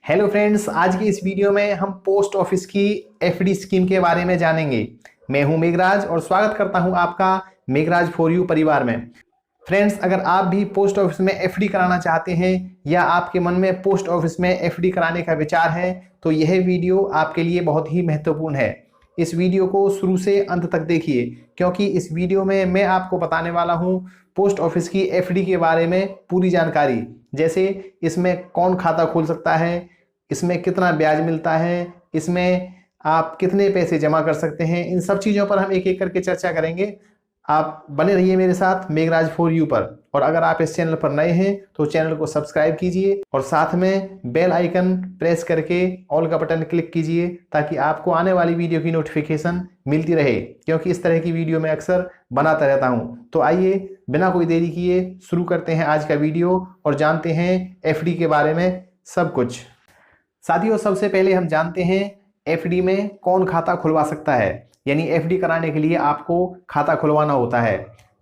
Hello friends, आज की इस वीडियो में हम पोस्ट ऑफिस की एफडी स्कीम के बारे में जानेंगे। मैं हूं मेघराज और स्वागत करता हूं आपका मेघराज फॉर यू परिवार में। फ्रेंड्स, अगर आप भी पोस्ट ऑफिस में एफडी कराना चाहते हैं या आपके मन में पोस्ट ऑफिस में एफडी कराने का विचार है तो यह वीडियो आपके लिए बहुत ही महत्वपूर्ण है। इस वीडियो को शुरू से अंत तक देखिए, क्योंकि इस वीडियो में मैं आपको बताने वाला हूं पोस्ट ऑफिस की एफडी के बारे में पूरी जानकारी। जैसे इसमें कौन खाता खोल सकता है, इसमें कितना ब्याज मिलता है, इसमें आप कितने पैसे जमा कर सकते हैं, इन सब चीज़ों पर हम एक एक करके चर्चा करेंगे। आप बने रहिए मेरे साथ मेघराज फॉर यू पर। और अगर आप इस चैनल पर नए हैं तो चैनल को सब्सक्राइब कीजिए और साथ में बेल आइकन प्रेस करके ऑल का बटन क्लिक कीजिए ताकि आपको आने वाली वीडियो की नोटिफिकेशन मिलती रहे, क्योंकि इस तरह की वीडियो मैं अक्सर बनाता रहता हूँ। तो आइए बिना कोई देरी किए शुरू करते हैं आज का वीडियो और जानते हैं एफडी के बारे में सब कुछ। साथियों, सबसे पहले हम जानते हैं एफडी में कौन खाता खुलवा सकता है। यानी एफडी कराने के लिए आपको खाता खुलवाना होता है।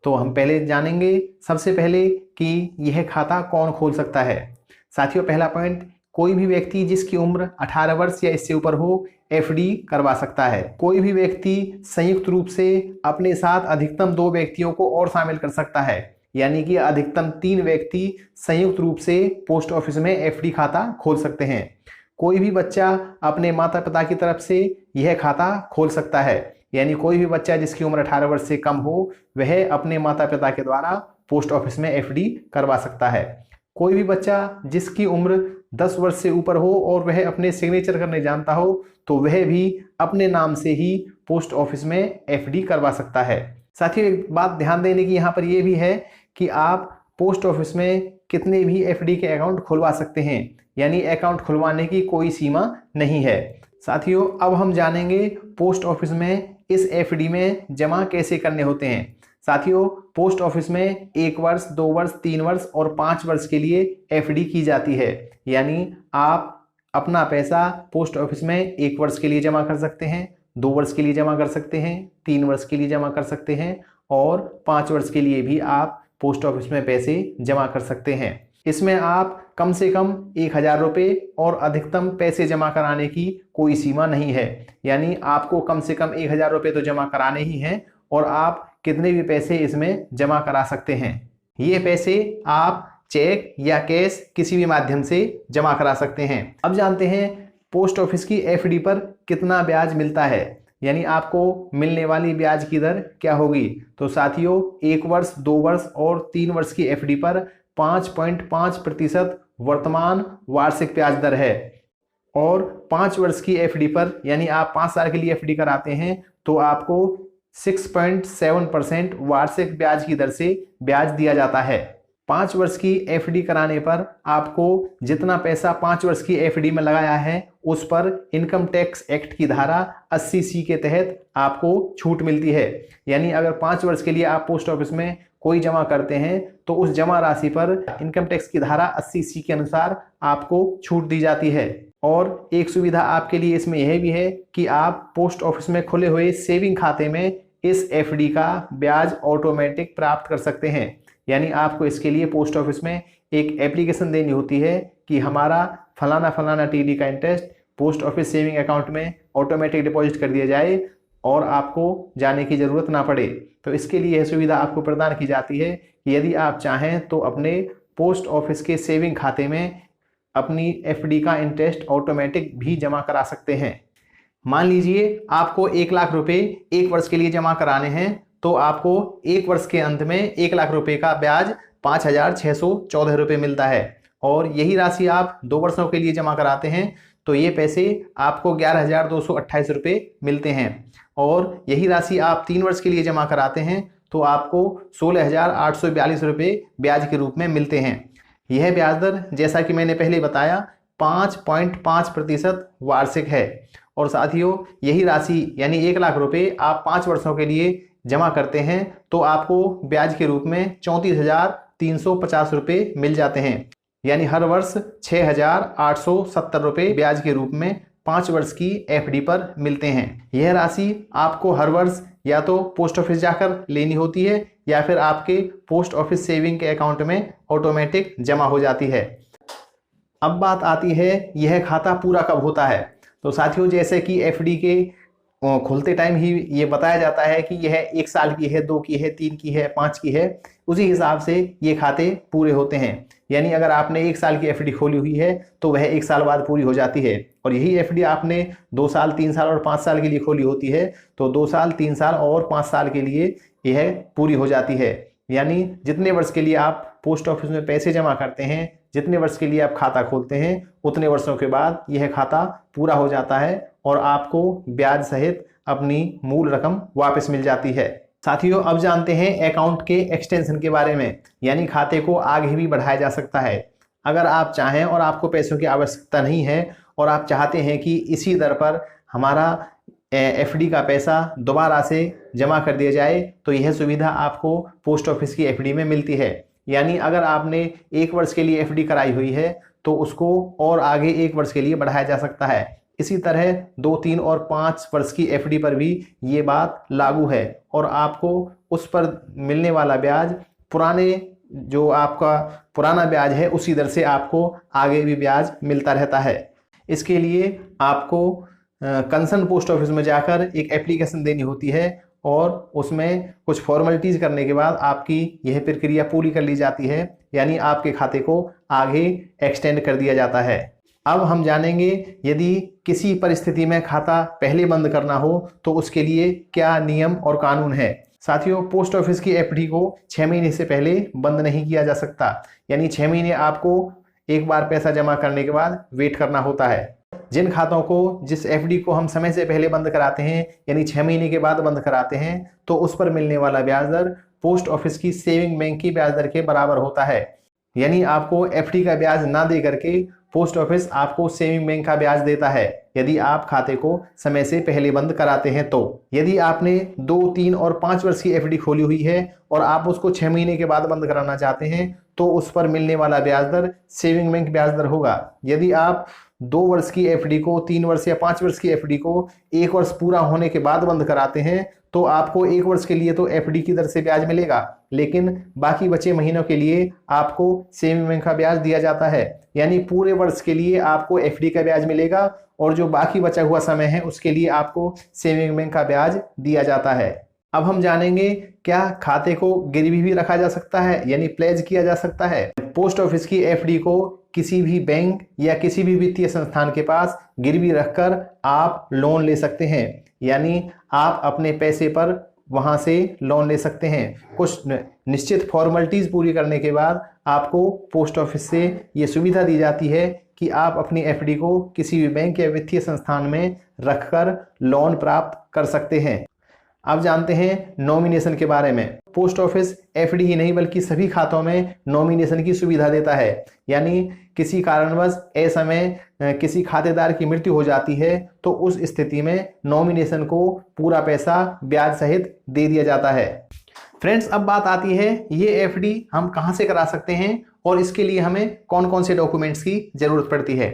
तो हम पहले जानेंगे सबसे पहले कि यह खाता कौन खोल सकता है। साथियों, पहला पॉइंट, कोई भी व्यक्ति जिसकी उम्र 18 वर्ष या इससे ऊपर हो एफडी करवा सकता है। कोई भी व्यक्ति संयुक्त रूप से अपने साथ अधिकतम 2 व्यक्तियों को और शामिल कर सकता है, यानी कि अधिकतम 3 व्यक्ति संयुक्त रूप से पोस्ट ऑफिस में एफडी खाता खोल सकते हैं। कोई भी बच्चा अपने माता पिता की तरफ से यह खाता खोल सकता है, यानी कोई भी बच्चा जिसकी उम्र 18 वर्ष से कम हो वह अपने माता पिता के द्वारा पोस्ट ऑफिस में एफडी करवा सकता है। कोई भी बच्चा जिसकी उम्र 10 वर्ष से ऊपर हो और वह अपने सिग्नेचर करने जानता हो तो वह भी अपने नाम से ही पोस्ट ऑफिस में एफडी करवा सकता है। साथियों, एक बात ध्यान देने की यहाँ पर यह भी है कि आप पोस्ट ऑफिस में कितने भी एफडी के अकाउंट खुलवा सकते हैं, यानी अकाउंट खुलवाने की कोई सीमा नहीं है। साथियों, अब हम जानेंगे पोस्ट ऑफिस में इस एफडी में जमा कैसे करने होते हैं। साथियों, पोस्ट ऑफिस में 1 वर्ष, 2 वर्ष, 3 वर्ष और 5 वर्ष के लिए एफडी की जाती है। यानी आप अपना पैसा पोस्ट ऑफिस में 1 वर्ष के लिए जमा कर सकते हैं, 2 वर्ष के लिए जमा कर सकते हैं, 3 वर्ष के लिए जमा कर सकते हैं और 5 वर्ष के लिए भी आप पोस्ट ऑफिस में पैसे जमा कर सकते हैं। इसमें आप कम से कम 1000 रुपये और अधिकतम पैसे जमा कराने की कोई सीमा नहीं है, यानी आपको कम से कम 1000 रुपये तो जमा कराने ही हैं और आप कितने भी पैसे इसमें जमा करा सकते हैं। ये पैसे आप चेक या कैश किसी भी माध्यम से जमा करा सकते हैं। अब जानते हैं पोस्ट ऑफिस की एफडी पर कितना ब्याज मिलता है, यानी आपको मिलने वाली ब्याज की दर क्या होगी। तो साथियों, 1 वर्ष, 2 वर्ष और 3 वर्ष की एफडी पर 5.5% वर्तमान वार्षिक ब्याज दर है और 5 वर्ष की एफडी पर, यानी आप 5 साल के लिए एफडी कराते हैं तो आपको 6.7% वार्षिक ब्याज की दर से ब्याज दिया जाता है। 5 वर्ष की एफडी कराने पर आपको जितना पैसा 5 वर्ष की एफडी में लगाया है उस पर इनकम टैक्स एक्ट की धारा 80C के तहत आपको छूट मिलती है। यानी अगर 5 वर्ष के लिए आप पोस्ट ऑफिस में कोई जमा करते हैं तो उस जमा राशि पर इनकम टैक्स की धारा 80C के अनुसार आपको छूट दी जाती है। और एक सुविधा आपके लिए इसमें यह भी है कि आप पोस्ट ऑफिस में खुले हुए सेविंग खाते में इस एफडी का ब्याज ऑटोमेटिक प्राप्त कर सकते हैं। यानी आपको इसके लिए पोस्ट ऑफिस में एक एप्लीकेशन देनी होती है कि हमारा फलाना फलाना TD का interest post office saving account में ऑटोमेटिक डिपॉजिट कर दिया जाए और आपको जाने की ज़रूरत ना पड़े। तो इसके लिए यह सुविधा आपको प्रदान की जाती है कि यदि आप चाहें तो अपने पोस्ट ऑफिस के सेविंग खाते में अपनी एफडी का इंटरेस्ट ऑटोमेटिक भी जमा करा सकते हैं। मान लीजिए आपको 1 लाख रुपए 1 वर्ष के लिए जमा कराने हैं तो आपको 1 वर्ष के अंत में 1 लाख रुपए का ब्याज 5,614 रुपये मिलता है और यही राशि आप 2 वर्षों के लिए जमा कराते हैं तो ये पैसे आपको 11,228 रुपये मिलते हैं और यही राशि आप 3 वर्ष के लिए जमा कराते हैं तो आपको 16,842 रुपये ब्याज के रूप में मिलते हैं। यह ब्याज दर, जैसा कि मैंने पहले बताया, 5.5% वार्षिक है। और साथियों, यही राशि यानी 1 लाख रुपये आप 5 वर्षों के लिए जमा करते हैं तो आपको ब्याज के रूप में 34,350 रुपये मिल जाते हैं। यानी हर वर्ष 6,870 रुपये ब्याज के रूप में 5 वर्ष की एफडी पर मिलते हैं। यह राशि आपको हर वर्ष या तो पोस्ट ऑफिस जाकर लेनी होती है या फिर आपके पोस्ट ऑफिस सेविंग के अकाउंट में ऑटोमेटिक जमा हो जाती है। अब बात आती है यह खाता पूरा कब होता है। तो साथियों, जैसे कि एफडी के खुलते टाइम ही ये बताया जाता है कि यह 1 साल की है, 2 की है, 3 की है, 5 की है, उसी हिसाब से ये खाते पूरे होते हैं। यानी अगर आपने 1 साल की एफडी खोली हुई है तो वह 1 साल बाद पूरी हो जाती है, और यही एफडी आपने 2 साल, 3 साल और 5 साल के लिए खोली होती है तो 2 साल, 3 साल और 5 साल के लिए यह पूरी हो जाती है। यानी जितने वर्ष के लिए आप पोस्ट ऑफिस में पैसे जमा करते हैं, जितने वर्ष के लिए आप खाता खोलते हैं, उतने वर्षों के बाद यह खाता पूरा हो जाता है और आपको ब्याज सहित अपनी मूल रकम वापस मिल जाती है। साथियों, अब जानते हैं अकाउंट के एक्सटेंशन के बारे में, यानी खाते को आगे भी बढ़ाया जा सकता है। अगर आप चाहें और आपको पैसों की आवश्यकता नहीं है और आप चाहते हैं कि इसी दर पर हमारा एफडी का पैसा दोबारा से जमा कर दिया जाए, तो यह सुविधा आपको पोस्ट ऑफिस की एफडी में मिलती है। यानी अगर आपने 1 वर्ष के लिए एफडी कराई हुई है तो उसको और आगे 1 वर्ष के लिए बढ़ाया जा सकता है। इसी तरह 2, 3 और 5 वर्ष की एफडी पर भी ये बात लागू है, और आपको उस पर मिलने वाला ब्याज जो आपका पुराना ब्याज है उसी दर से आपको आगे भी ब्याज मिलता रहता है। इसके लिए आपको कंसर्न पोस्ट ऑफिस में जाकर एक एप्लीकेशन देनी होती है और उसमें कुछ फॉर्मेलिटीज करने के बाद आपकी यह प्रक्रिया पूरी कर ली जाती है, यानी आपके खाते को आगे एक्सटेंड कर दिया जाता है। अब हम जानेंगे यदि किसी परिस्थिति में खाता पहले बंद करना हो तो उसके लिए क्या नियम और कानून है। साथियों, पोस्ट ऑफिस की एफडी को 6 महीने से पहले बंद नहीं किया जा सकता, यानी 6 महीने आपको एक बार पैसा जमा करने के बाद वेट करना होता है। जिन खातों को, जिस एफडी को हम समय से पहले बंद कराते हैं, यानी 6 महीने के बाद बंद कराते हैं, तो उस पर मिलने वाला ब्याज दर पोस्ट ऑफिस की सेविंग बैंक की ब्याज दर के बराबर होता है। यानी आपको एफडी का ब्याज ना दे करके पोस्ट ऑफिस आपको सेविंग बैंक का ब्याज देता है यदि आप खाते को समय से पहले बंद कराते हैं। तो यदि आपने 2, 3 और 5 वर्ष की एफडी खोली हुई है और आप उसको 6 महीने के बाद बंद कराना चाहते हैं तो उस पर मिलने वाला ब्याज दर सेविंग बैंक ब्याज दर होगा। यदि आप 2 वर्ष की एफडी को, 3 वर्ष या 5 वर्ष की एफडी को 1 वर्ष पूरा होने के बाद बंद कराते हैं तो आपको 1 वर्ष के लिए तो एफडी की दर से ब्याज मिलेगा, लेकिन बाकी बचे महीनों के लिए आपको सेविंग बैंक का ब्याज दिया जाता है। यानी पूरे वर्ष के लिए आपको एफडी का ब्याज मिलेगा और जो बाकी बचा हुआ समय है उसके लिए आपको सेविंग बैंक का ब्याज दिया जाता है। अब हम जानेंगे क्या खाते को गिरवी भी रखा जा सकता है, यानी प्लेज किया जा सकता है। पोस्ट ऑफिस की एफडी को किसी भी बैंक या किसी भी वित्तीय संस्थान के पास गिरवी रखकर आप लोन ले सकते हैं, यानी आप अपने पैसे पर वहां से लोन ले सकते हैं। कुछ निश्चित फॉर्मेलिटीज पूरी करने के बाद आपको पोस्ट ऑफिस से ये सुविधा दी जाती है कि आप अपनी एफडी को किसी भी बैंक या वित्तीय संस्थान में रखकर लोन प्राप्त कर सकते हैं। अब जानते हैं नॉमिनेशन के बारे में। पोस्ट ऑफिस एफडी ही नहीं बल्कि सभी खातों में नॉमिनेशन की सुविधा देता है, यानी किसी कारणवश असमय किसी खातेदार की मृत्यु हो जाती है तो उस स्थिति में नॉमिनेशन को पूरा पैसा ब्याज सहित दे दिया जाता है। फ्रेंड्स, अब बात आती है ये एफडी हम कहां से करा सकते हैं और इसके लिए हमें कौन कौन से डॉक्यूमेंट्स की जरूरत पड़ती है।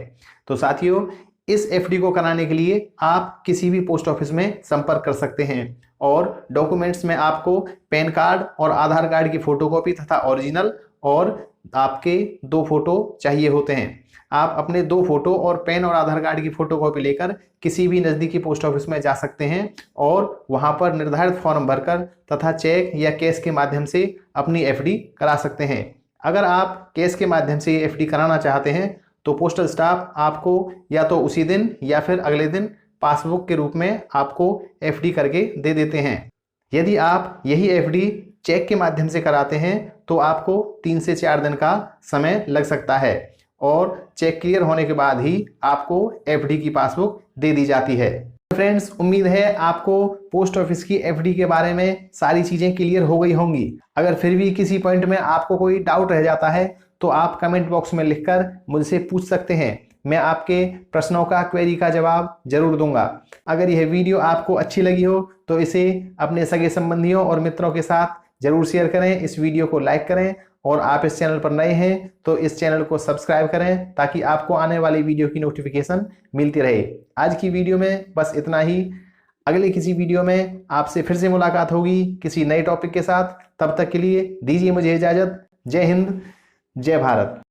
तो साथियों, इस एफडी को कराने के लिए आप किसी भी पोस्ट ऑफिस में संपर्क कर सकते हैं और डॉक्यूमेंट्स में आपको पैन कार्ड और आधार कार्ड की फोटोकॉपी तथा ओरिजिनल और आपके 2 फोटो चाहिए होते हैं। आप अपने 2 फोटो और पैन और आधार कार्ड की फोटोकॉपी लेकर किसी भी नज़दीकी पोस्ट ऑफिस में जा सकते हैं और वहां पर निर्धारित फॉर्म भरकर तथा चेक या कैश के माध्यम से अपनी एफडी करा सकते हैं। अगर आप कैश के माध्यम से एफडी कराना चाहते हैं तो पोस्टल स्टाफ आपको या तो उसी दिन या फिर अगले दिन पासबुक के रूप में आपको एफडी करके दे देते हैं। यदि आप यही एफडी चेक के माध्यम से कराते हैं तो आपको 3 से 4 दिन का समय लग सकता है और चेक क्लियर होने के बाद ही आपको एफडी की पासबुक दे दी जाती है। फ्रेंड्स, उम्मीद है आपको पोस्ट ऑफिस की एफडी के बारे में सारी चीजें क्लियर हो गई होंगी। अगर फिर भी किसी पॉइंट में आपको कोई डाउट रह जाता है तो आप कमेंट बॉक्स में लिखकर मुझसे पूछ सकते हैं। मैं आपके प्रश्नों का, क्वेरी का जवाब जरूर दूंगा। अगर यह वीडियो आपको अच्छी लगी हो तो इसे अपने सगे संबंधियों और मित्रों के साथ जरूर शेयर करें। इस वीडियो को लाइक करें और आप इस चैनल पर नए हैं तो इस चैनल को सब्सक्राइब करें ताकि आपको आने वाली वीडियो की नोटिफिकेशन मिलती रहे। आज की वीडियो में बस इतना ही। अगले किसी वीडियो में आपसे फिर से मुलाकात होगी किसी नए टॉपिक के साथ। तब तक के लिए दीजिए मुझे इजाजत। जय हिंद, जय भारत।